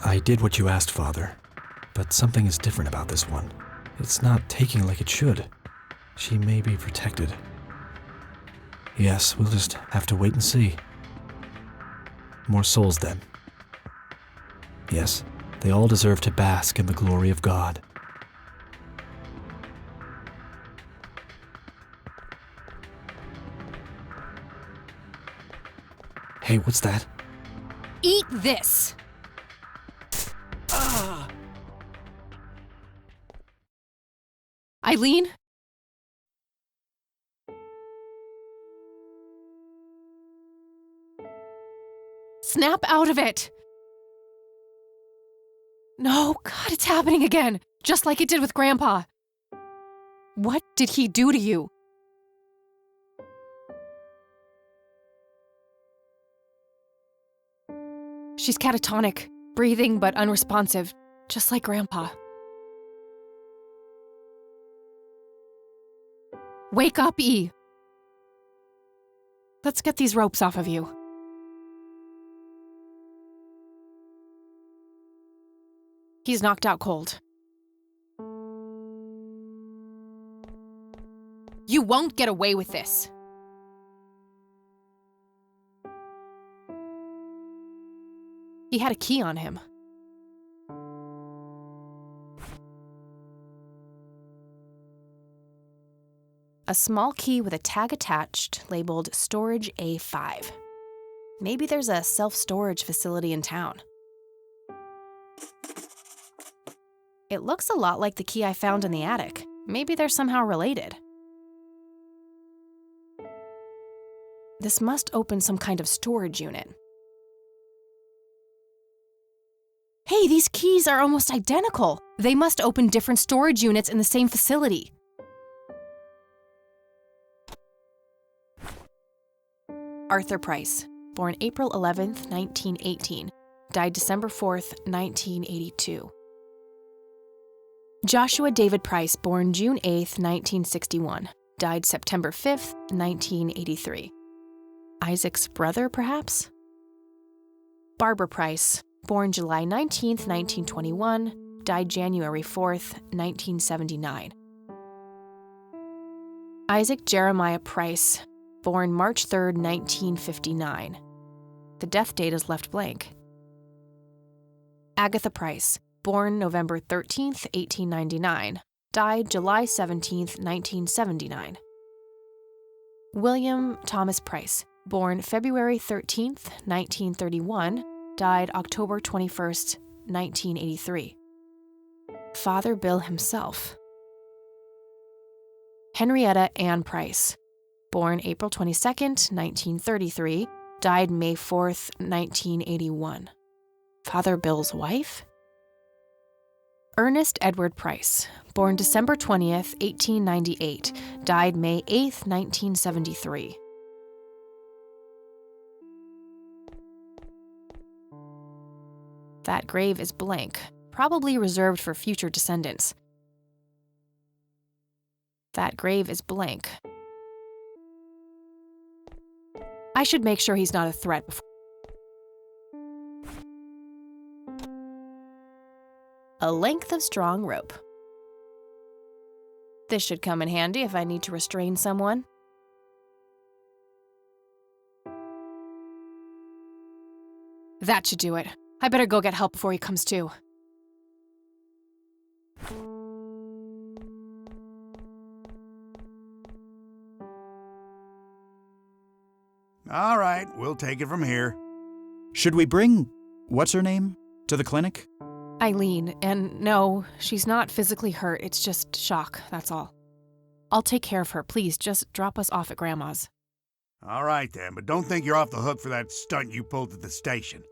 I did what you asked, Father. But something is different about this one. It's not taking like it should. She may be protected. Yes, we'll just have to wait and see. More souls, then. Yes, they all deserve to bask in the glory of God. Hey, what's that? Eat this! Eileen? Snap out of it! No, God, it's happening again, just like it did with Grandpa. What did he do to you? She's catatonic, breathing but unresponsive, just like Grandpa. Wake up, E. Let's get these ropes off of you. He's knocked out cold. You won't get away with this. He had a key on him. A small key with a tag attached labeled Storage A5. Maybe there's a self-storage facility in town. It looks a lot like the key I found in the attic. Maybe they're somehow related. This must open some kind of storage unit. Hey, these keys are almost identical. They must open different storage units in the same facility. Arthur Price, born April 11th, 1918, died December 4th, 1982. Joshua David Price, born June 8th, 1961, died September 5th, 1983. Isaac's brother, perhaps? Barbara Price, born July 19th, 1921, died January 4th, 1979. Isaac Jeremiah Price, born March 3rd, 1959. The death date is left blank. Agatha Price, born November 13th, 1899, died July 17th, 1979. William Thomas Price, born February 13th, 1931, died October 21st, 1983. Father Bill himself. Henrietta Ann Price, born April 22nd, 1933, died May 4th, 1981. Father Bill's wife? Ernest Edward Price, born December 20th, 1898, died May 8th, 1973. That grave is blank, probably reserved for future descendants. That grave is blank. I should make sure he's not a threat before. A length of strong rope. This should come in handy if I need to restrain someone. That should do it. I better go get help before he comes to. All right, we'll take it from here. Should we bring what's-her-name to the clinic? Eileen, and no, she's not physically hurt, it's just shock, that's all. I'll take care of her, please, just drop us off at Grandma's. All right then, but don't think you're off the hook for that stunt you pulled at the station.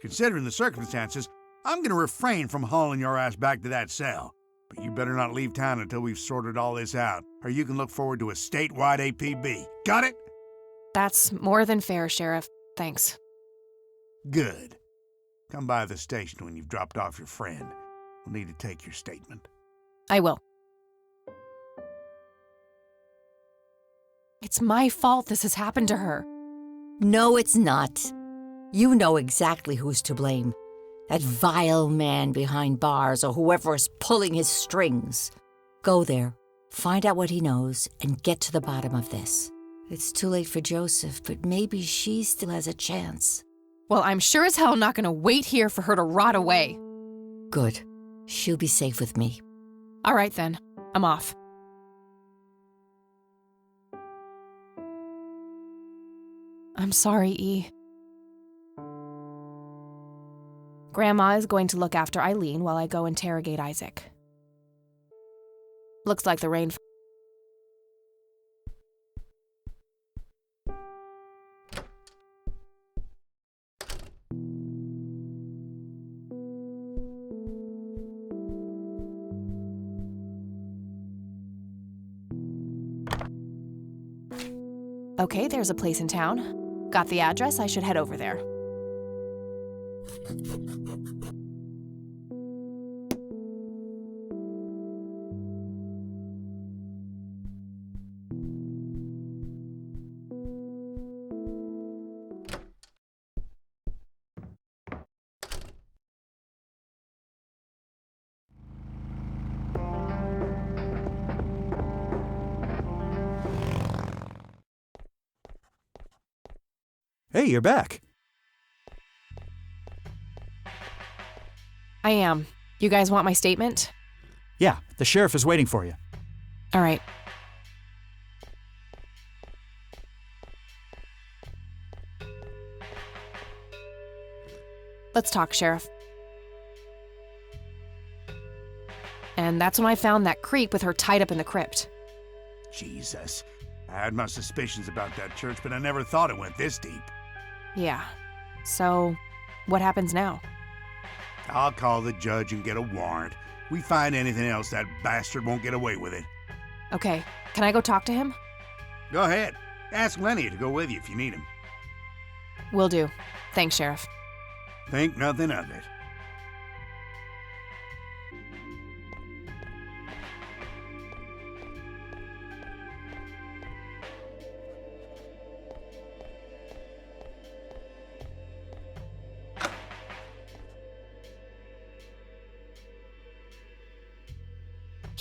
Considering the circumstances, I'm gonna refrain from hauling your ass back to that cell. But you better not leave town until we've sorted all this out, or you can look forward to a statewide APB. Got it? That's more than fair, Sheriff. Thanks. Good. Come by the station when you've dropped off your friend. We'll need to take your statement. I will. It's my fault this has happened to her. No, it's not. You know exactly who's to blame. That vile man behind bars or whoever is pulling his strings. Go there, find out what he knows, and get to the bottom of this. It's too late for Joseph, but maybe she still has a chance. Well, I'm sure as hell not gonna wait here for her to rot away. Good. She'll be safe with me. All right then, I'm off. I'm sorry, E. Grandma is going to look after Eileen while I go interrogate Isaac. Looks like the rain. Okay, there's a place in town. Got the address, I should head over there. Hey, you're back. I am. You guys want my statement? Yeah, the sheriff is waiting for you. All right. Let's talk, Sheriff. And that's when I found that creep with her tied up in the crypt. Jesus. I had my suspicions about that church, but I never thought it went this deep. Yeah. So, what happens now? I'll call the judge and get a warrant. We find anything else, that bastard won't get away with it. Okay, can I go talk to him? Go ahead. Ask Lenny to go with you if you need him. Will do. Thanks, Sheriff. Think nothing of it.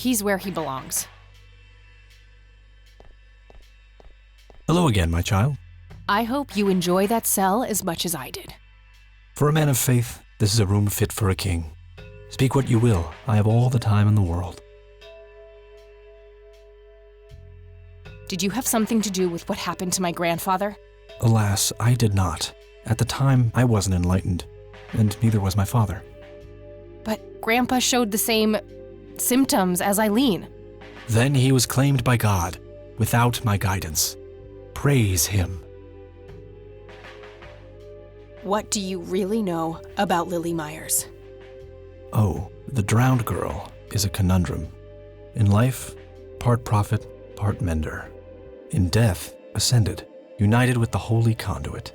He's where he belongs. Hello again, my child. I hope you enjoy that cell as much as I did. For a man of faith, this is a room fit for a king. Speak what you will, I have all the time in the world. Did you have something to do with what happened to my grandfather? Alas, I did not. At the time, I wasn't enlightened, and neither was my father. But Grandpa showed the same symptoms as Eileen. Then he was claimed by God, without my guidance. Praise him. What do you really know about Lily Myers? Oh, the drowned girl is a conundrum. In life, part prophet, part mender. In death, ascended, united with the holy conduit.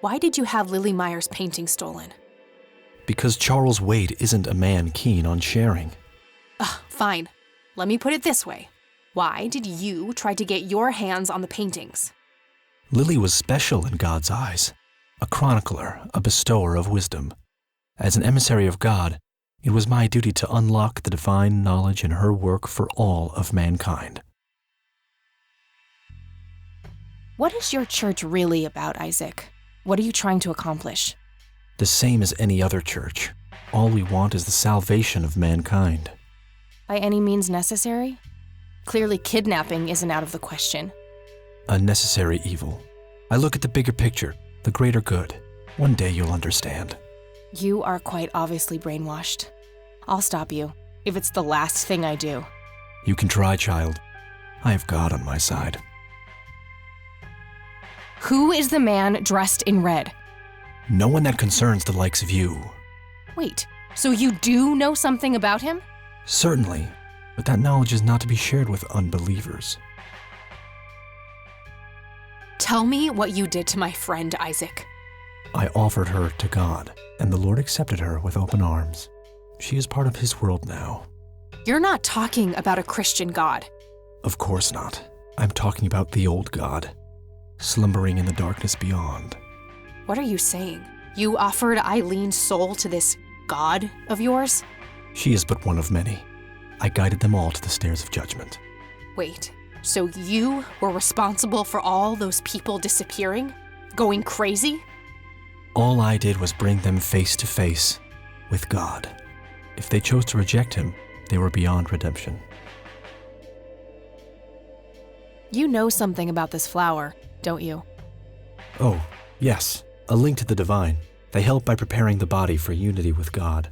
Why did you have Lily Myers' painting stolen? Because Charles Wade isn't a man keen on sharing. Fine. Let me put it this way. Why did you try to get your hands on the paintings? Lily was special in God's eyes, a chronicler, a bestower of wisdom. As an emissary of God, it was my duty to unlock the divine knowledge in her work for all of mankind. What is your church really about, Isaac? What are you trying to accomplish? The same as any other church. All we want is the salvation of mankind. By any means necessary? Clearly kidnapping isn't out of the question. A necessary evil. I look at the bigger picture, the greater good. One day you'll understand. You are quite obviously brainwashed. I'll stop you, if it's the last thing I do. You can try, child. I have God on my side. Who is the man dressed in red? No one that concerns the likes of you. Wait, so you do know something about him? Certainly, but that knowledge is not to be shared with unbelievers. Tell me what you did to my friend Isaac. I offered her to God, and the Lord accepted her with open arms. She is part of his world now. You're not talking about a Christian God. Of course not. I'm talking about the old God, slumbering in the darkness beyond. What are you saying? You offered Eileen's soul to this god of yours? She is but one of many. I guided them all to the stairs of judgment. Wait, so you were responsible for all those people disappearing? Going crazy? All I did was bring them face to face with God. If they chose to reject him, they were beyond redemption. You know something about this flower, don't you? Oh, yes, a link to the divine. They help by preparing the body for unity with God.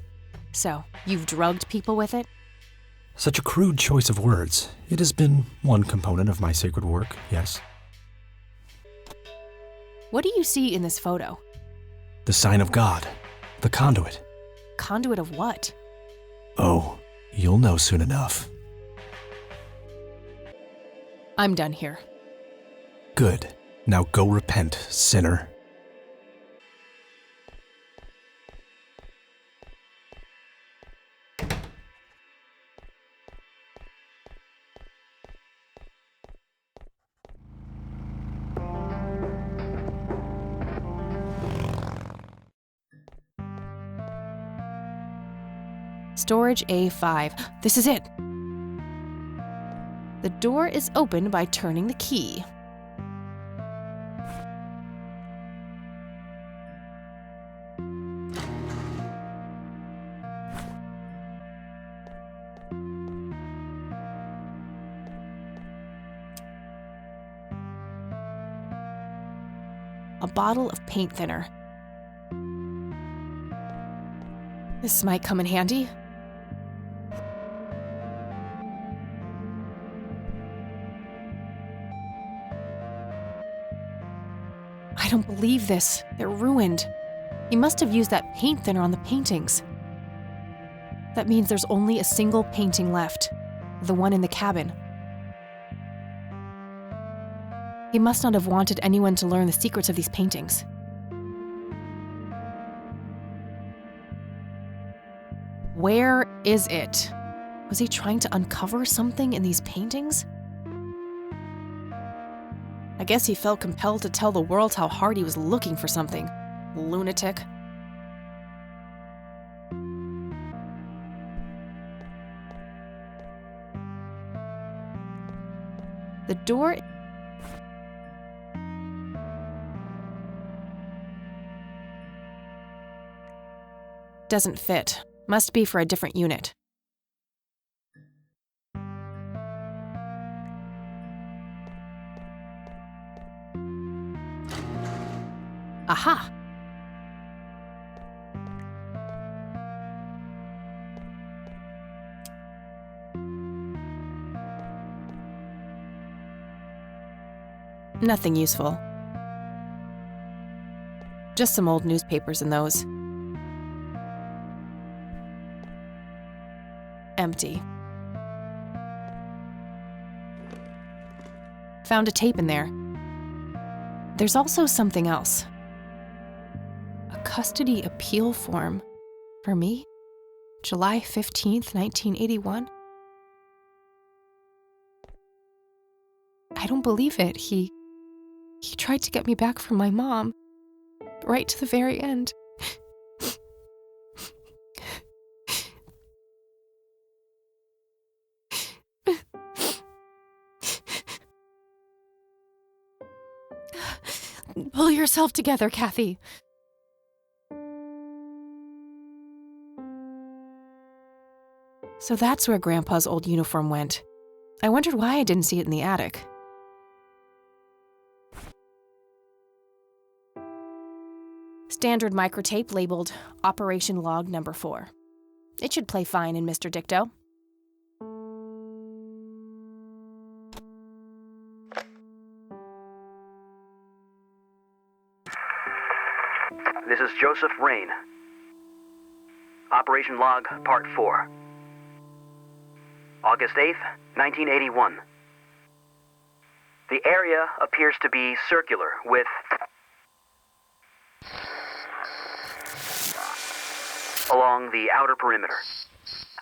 So, you've drugged people with it? Such a crude choice of words. It has been one component of my sacred work, yes. What do you see in this photo? The sign of God. The conduit. Conduit of what? Oh, you'll know soon enough. I'm done here. Good. Now go repent, sinner. Storage A5. This is it. The door is opened by turning the key. A bottle of paint thinner. This might come in handy. I don't believe this. They're ruined. He must have used that paint thinner on the paintings. That means there's only a single painting left, the one in the cabin. He must not have wanted anyone to learn the secrets of these paintings. Where is it? Was he trying to uncover something in these paintings? I guess he felt compelled to tell the world how hard he was looking for something. Lunatic. The door doesn't fit. Must be for a different unit. Aha! Nothing useful. Just some old newspapers in those. Empty. Found a tape in there. There's also something else. A custody appeal form. For me? July 15th, 1981? I don't believe it. He tried to get me back from my mom. Right to the very end. Pull yourself together, Kathy. So that's where Grandpa's old uniform went. I wondered why I didn't see it in the attic. Standard microtape labeled Operation Log Number 4. It should play fine in Mr. Dicto. This is Joseph Rain. Operation Log, Part 4. August 8th, 1981. The area appears to be circular with along the outer perimeter.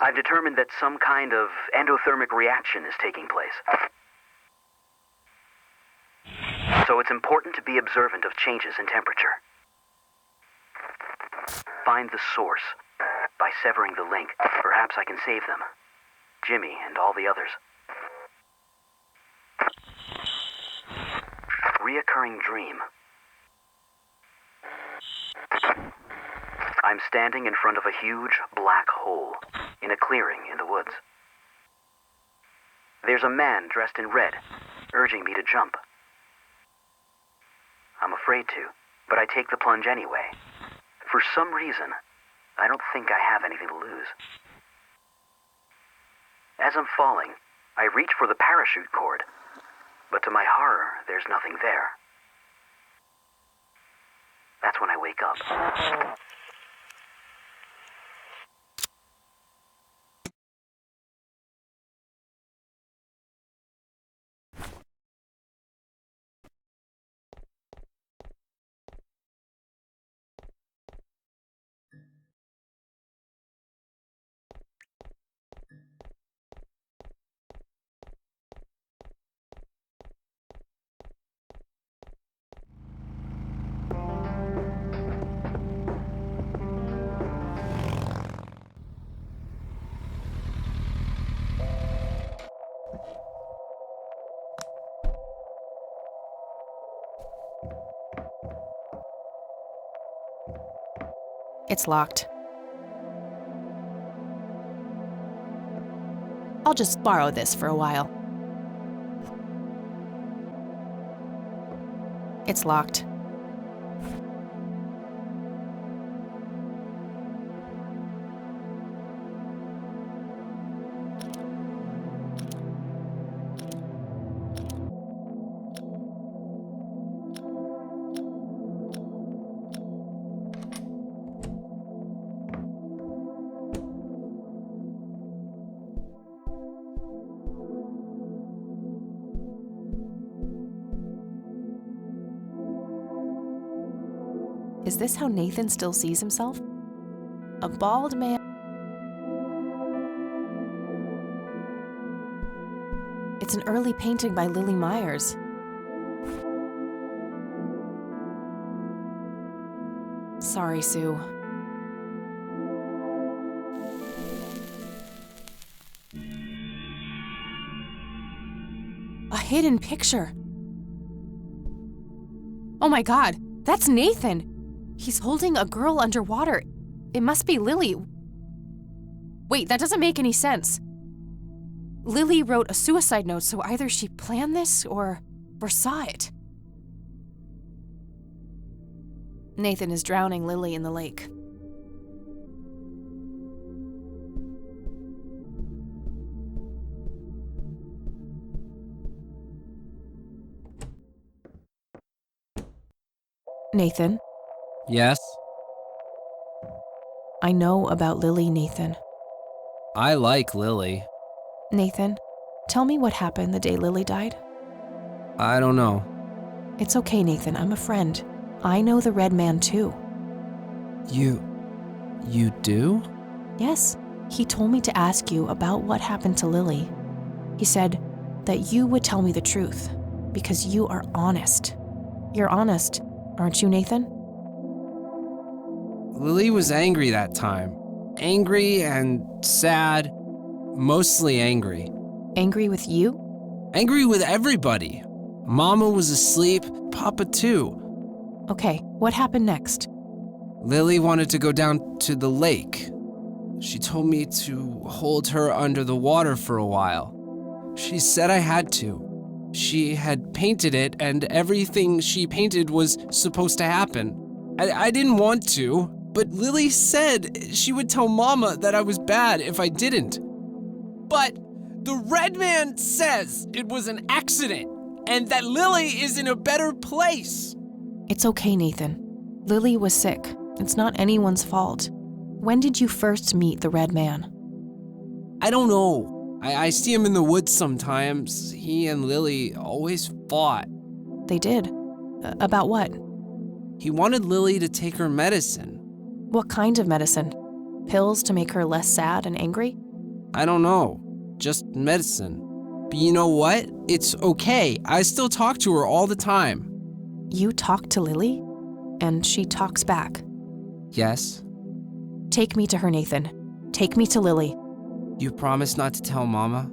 I've determined that some kind of endothermic reaction is taking place. So it's important to be observant of changes in temperature. find the source. By severing the link, perhaps I can save them. Jimmy and all the others. Reoccurring dream. I'm standing in front of a huge black hole in a clearing in the woods. There's a man dressed in red, urging me to jump. I'm afraid to, but I take the plunge anyway. For some reason, I don't think I have anything to lose. As I'm falling, I reach for the parachute cord, but to my horror, there's nothing there. That's when I wake up. It's locked. I'll just borrow this for a while. It's locked. Is this how Nathan still sees himself? A bald man. It's an early painting by Lily Myers. Sorry, Sue. A hidden picture. Oh my God, that's Nathan. He's holding a girl underwater. It must be Lily. Wait, that doesn't make any sense. Lily wrote a suicide note, so either she planned this or saw it. Nathan is drowning Lily in the lake. Nathan? Yes? I know about Lily, Nathan. I like Lily. Nathan, tell me what happened the day Lily died. I don't know. It's okay, Nathan. I'm a friend. I know the Red Man, too. You do? Yes. He told me to ask you about what happened to Lily. He said that you would tell me the truth, because you are honest. You're honest, aren't you, Nathan? Lily was angry that time. Angry and sad. Mostly angry. Angry with you? Angry with everybody. Mama was asleep, Papa too. Okay, what happened next? Lily wanted to go down to the lake. She told me to hold her under the water for a while. She said I had to. She had painted it, and everything she painted was supposed to happen. I didn't want to, but Lily said she would tell Mama that I was bad if I didn't. But the Red Man says it was an accident, and that Lily is in a better place. It's okay, Nathan. Lily was sick. It's not anyone's fault. When did you first meet the Red Man? I don't know. I see him in the woods sometimes. He and Lily always fought. They did? About what? He wanted Lily to take her medicine. What kind of medicine? Pills to make her less sad and angry? I don't know. Just medicine. But you know what? It's okay. I still talk to her all the time. You talk to Lily? And she talks back? Yes. Take me to her, Nathan. Take me to Lily. You promise not to tell Mama?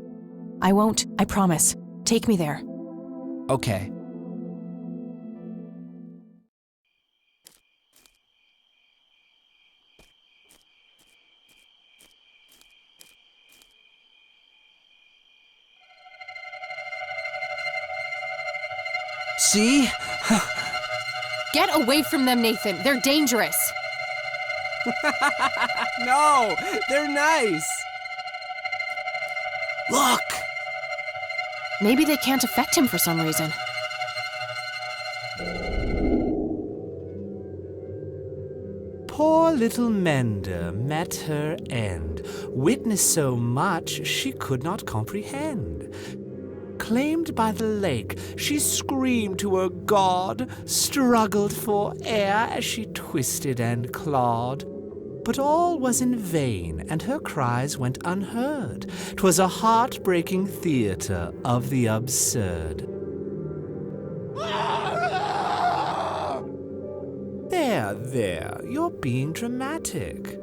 I won't, I promise. Take me there. Okay. See? Get away from them, Nathan. They're dangerous. No, they're nice. Look! Maybe they can't affect him for some reason. Poor little Mender met her end, witnessed so much she could not comprehend. Claimed by the lake, she screamed to her god, struggled for air as she twisted and clawed. But all was in vain, and her cries went unheard. 'Twas a heartbreaking theater of the absurd. There, you're being dramatic.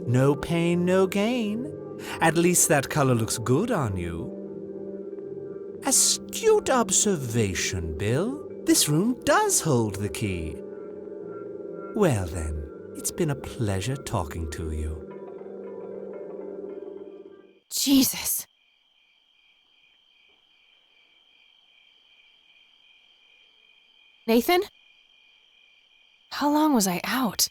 No pain, no gain. At least that color looks good on you. Astute observation, Bill. This room does hold the key. Well then, it's been a pleasure talking to you. Jesus. Nathan? How long was I out?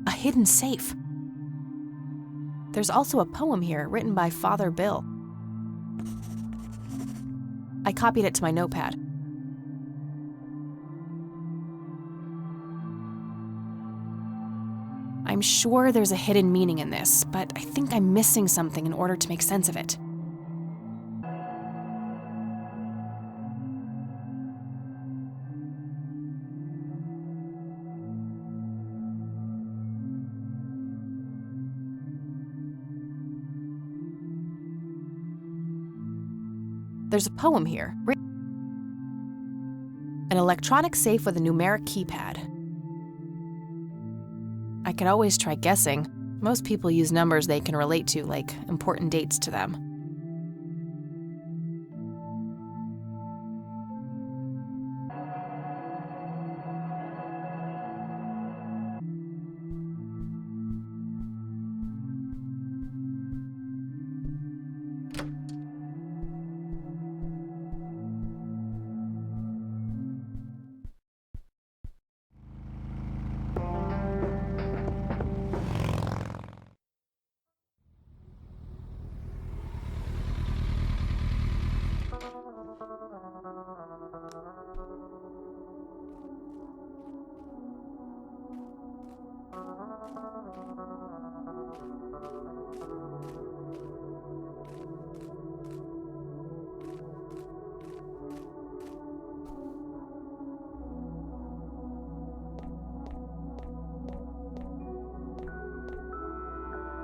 A hidden safe. There's also a poem here written by Father Bill. I copied it to my notepad. I'm sure there's a hidden meaning in this, but I think I'm missing something in order to make sense of it. There's a poem here. An electronic safe with a numeric keypad. I could always try guessing. Most people use numbers they can relate to, like important dates to them.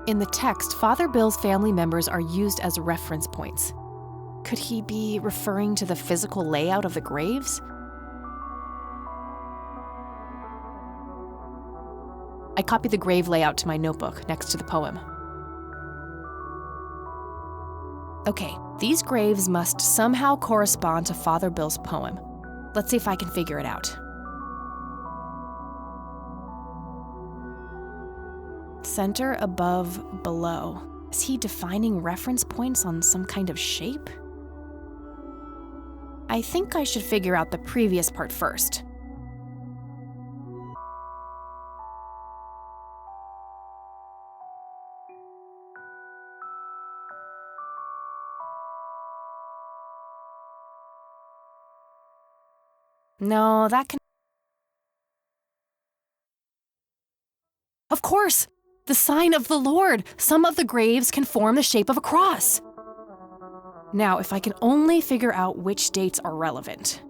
In the text, Father Bill's family members are used as reference points. Could he be referring to the physical layout of the graves? I copied the grave layout to my notebook next to the poem. Okay, these graves must somehow correspond to Father Bill's poem. Let's see if I can figure it out. Center, above, below. Is he defining reference points on some kind of shape? I think I should figure out the previous part first. No, that can... Of course! The sign of the Lord! Some of the graves can form the shape of a cross. Now, if I can only figure out which dates are relevant.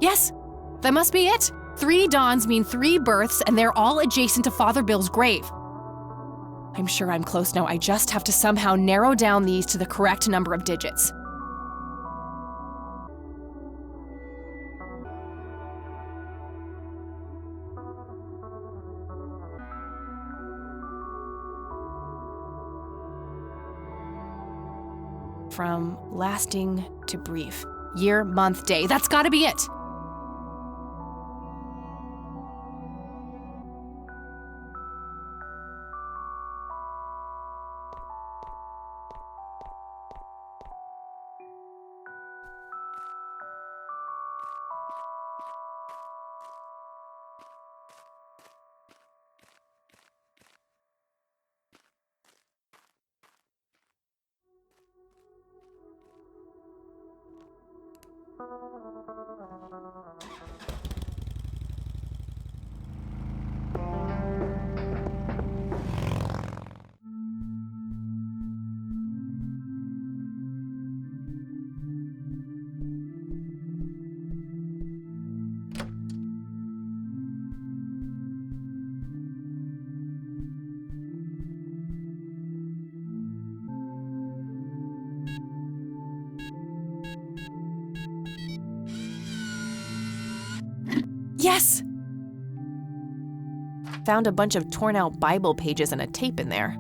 Yes, that must be it. 3 dawns mean 3 births, and they're all adjacent to Father Bill's grave. I'm sure I'm close now. I just have to somehow narrow down these to the correct number of digits. From lasting to brief. Year, month, day. That's gotta be it. Yes! Found a bunch of torn out Bible pages and a tape in there.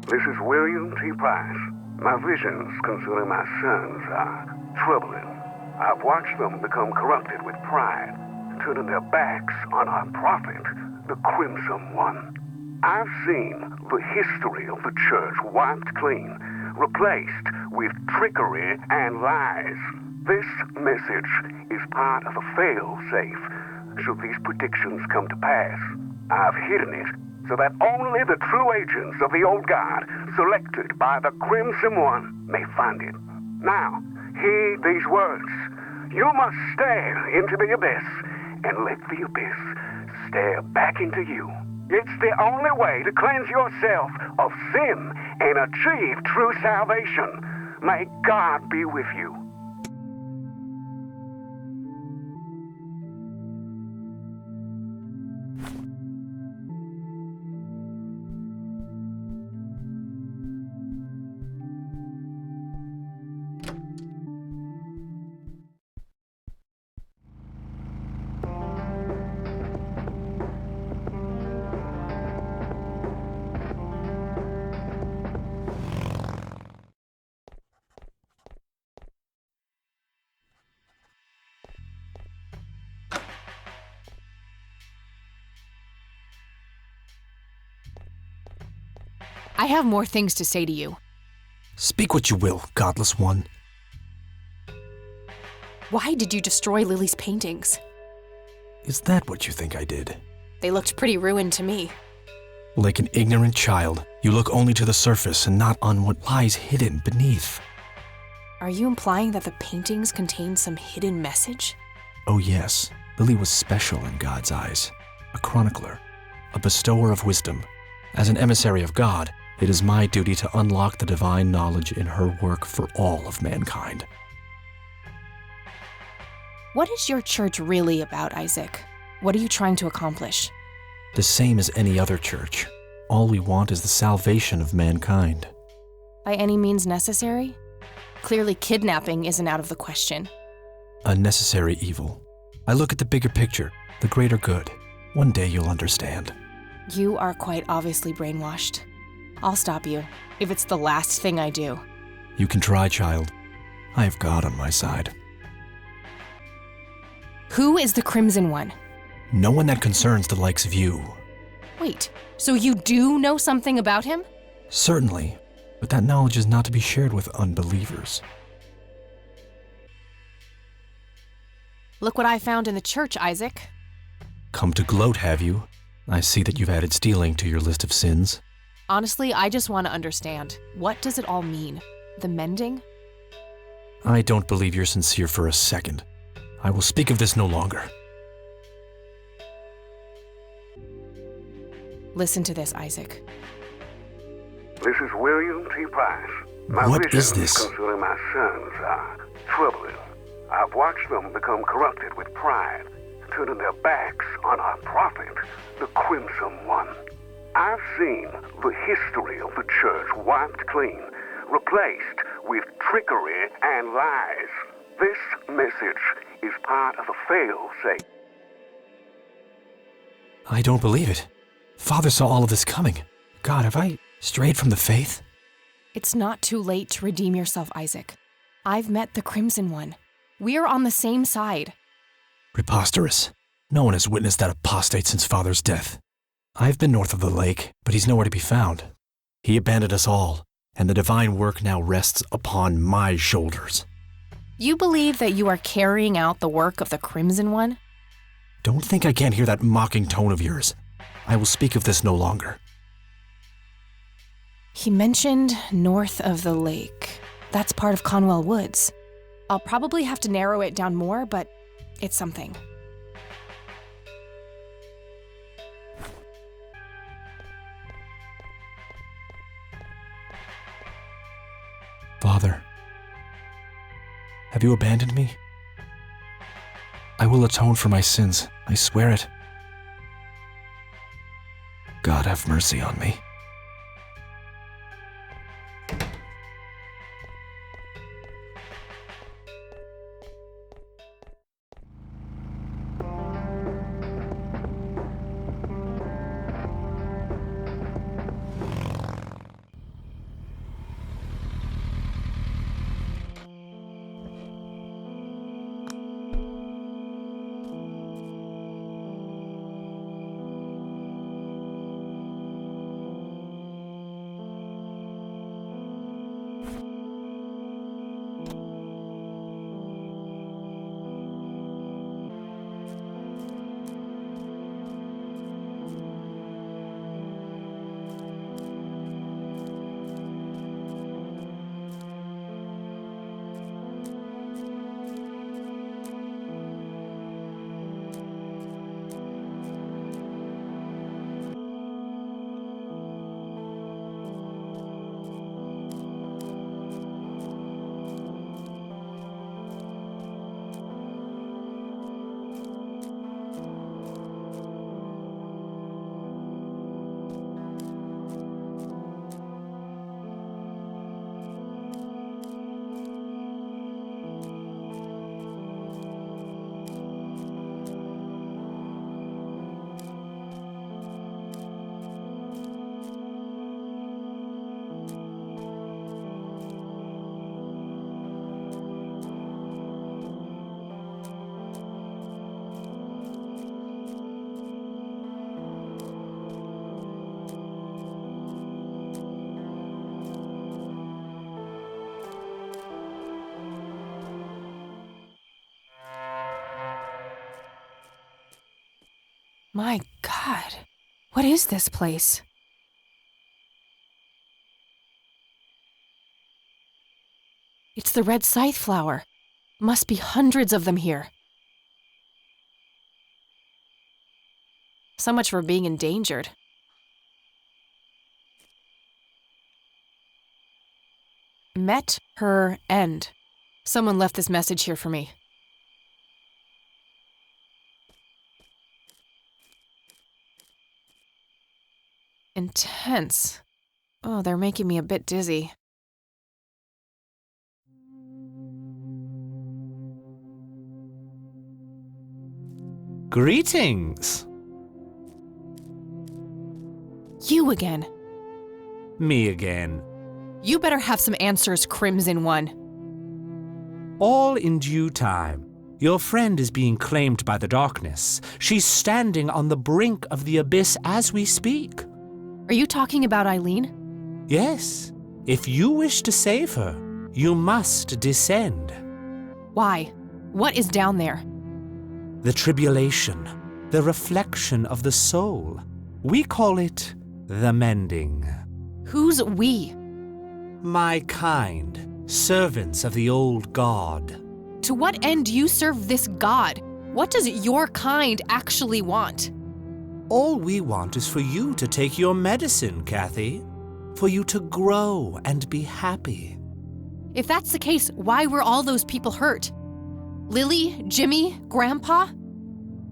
This is William T. Price. My visions concerning my sons are troubling. I've watched them become corrupted with pride, turning their backs on our prophet, the Crimson One. I've seen the history of the church wiped clean, replaced with trickery and lies. This message is part of a fail-safe should these predictions come to pass. I've hidden it so that only the true agents of the old God, selected by the Crimson One, may find it. Now, heed these words. You must stare into the abyss and let the abyss stare back into you. It's the only way to cleanse yourself of sin and achieve true salvation. May God be with you. I have more things to say to you. Speak what you will, godless one. Why did you destroy Lily's paintings? Is that what you think I did? They looked pretty ruined to me. Like an ignorant child, you look only to the surface and not on what lies hidden beneath. Are you implying that the paintings contain some hidden message? Oh yes, Lily was special in God's eyes. a chronicler, a bestower of wisdom. As an emissary of God, it is my duty to unlock the divine knowledge in her work for all of mankind. What is your church really about, Isaac? What are you trying to accomplish? The same as any other church. All we want is the salvation of mankind. By any means necessary? Clearly, kidnapping isn't out of the question. A necessary evil. I look at the bigger picture, the greater good. One day you'll understand. You are quite obviously brainwashed. I'll stop you, if it's the last thing I do. You can try, child. I have God on my side. Who is the Crimson One? No one that concerns the likes of you. Wait, so you do know something about him? Certainly, but that knowledge is not to be shared with unbelievers. Look what I found in the church, Isaac. Come to gloat, have you? I see that you've added stealing to your list of sins. Honestly, I just want to understand. What does it all mean? The mending? I don't believe you're sincere for a second. I will speak of this no longer. Listen to this, Isaac. This is William T. Price. My What is visions this? concerning my sons are troubling. I've watched them become corrupted with pride, turning their backs on our prophet, the Crimson One. I've seen the history of the church wiped clean, replaced with trickery and lies. This message is part of a fail-safe. I don't believe it. Father saw all of this coming. God, have I strayed from the faith? It's not too late to redeem yourself, Isaac. I've met the Crimson One. We're on the same side. Preposterous. No one has witnessed that apostate since Father's death. I've been north of the lake, but he's nowhere to be found. He abandoned us all, and the divine work now rests upon my shoulders. You believe that you are carrying out the work of the Crimson One? Don't think I can't hear that mocking tone of yours. I will speak of this no longer. He mentioned north of the lake. That's part of Conwell Woods. I'll probably have to narrow it down more, but it's something. Father, have you abandoned me? I will atone for my sins, I swear it. God have mercy on me. My God, what is this place? It's the red scythe flower. Must be hundreds of them here. So much for being endangered. Met her end. Someone left this message here for me. Intense. Oh, they're making me a bit dizzy. Greetings. You again. Me again. You better have some answers, Crimson One. All in due time. Your friend is being claimed by the darkness. She's standing on the brink of the abyss as we speak. Are you talking about Eileen? Yes. If you wish to save her, you must descend. Why? What is down there? The tribulation, the reflection of the soul. We call it the mending. Who's we? My kind, servants of the old God. To what end do you serve this god? What does your kind actually want? All we want is for you to take your medicine, Kathy. For you to grow and be happy. If that's the case, why were all those people hurt? Lily, Jimmy, Grandpa?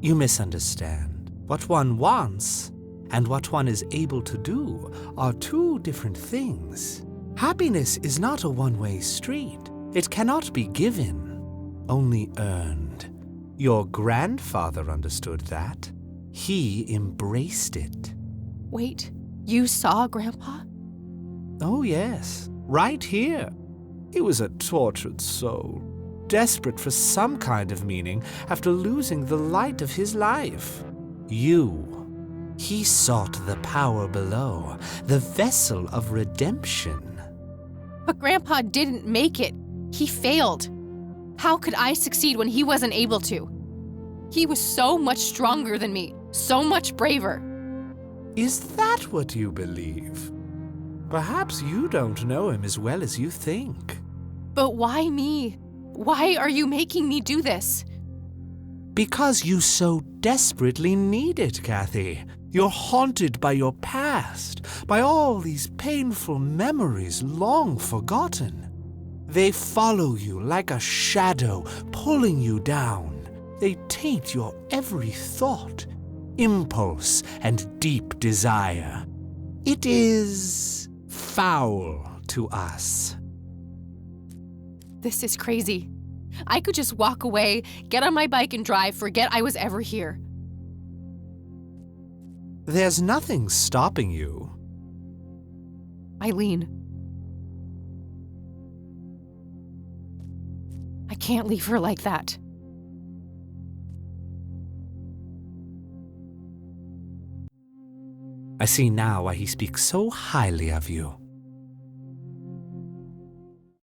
You misunderstand. What one wants and what one is able to do are two different things. Happiness is not a one-way street. It cannot be given, only earned. Your grandfather understood that. He embraced it. Wait, you saw Grandpa? Oh, yes, right here. He was a tortured soul, desperate for some kind of meaning after losing the light of his life. He sought the power below, the vessel of redemption. But Grandpa didn't make it. He failed. How could I succeed when he wasn't able to? He was so much stronger than me, so much braver. Is that what you believe? Perhaps you don't know him as well as you think. But why me? Why are you making me do this? Because you so desperately need it, Kathy. You're haunted by your past, by all these painful memories long forgotten. They follow you like a shadow, pulling you down. They taint your every thought, impulse, and deep desire. It is foul to us. This is crazy. I could just walk away, get on my bike and drive, forget I was ever here. There's nothing stopping you. Eileen. I can't leave her like that. I see now why he speaks so highly of you.